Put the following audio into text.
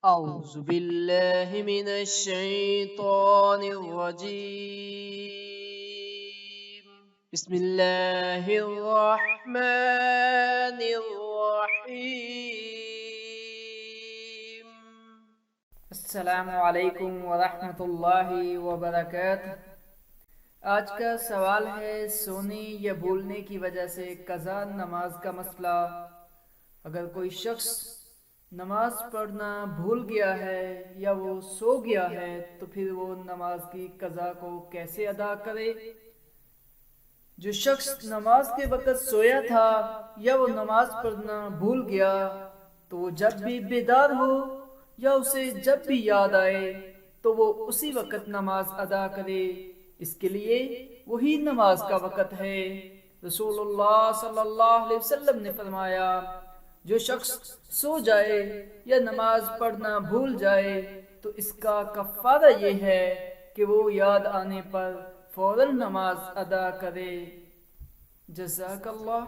أعوذ بالله من الشيطان الرجيم. بسم الله الرحمن الرحيم. السلام علیکم ورحمۃ اللہ وبرکاتہ۔ آج کا سوال ہے سونے یا بھولنے کی وجہ سے قضا نماز کا مسئلہ۔ اگر کوئی شخص نماز پڑھنا بھول گیا ہے یا وہ سو گیا ہے تو پھر وہ نماز کی قضا کو کیسے ادا کرے؟ جو شخص نماز کے وقت سویا تھا یا وہ نماز پڑھنا بھول گیا تو وہ جب بھی بیدار ہو یا اسے جب بھی یاد آئے تو وہ اسی وقت نماز ادا کرے۔ اس کے لیے وہی نماز کا وقت ہے۔ رسول اللہ صلی اللہ علیہ وسلم نے فرمایا، جو شخص سو جائے یا نماز پڑھنا بھول جائے تو اس کا کفارہ یہ ہے کہ وہ یاد آنے پر فوراً نماز ادا کرے۔ جزاک اللہ۔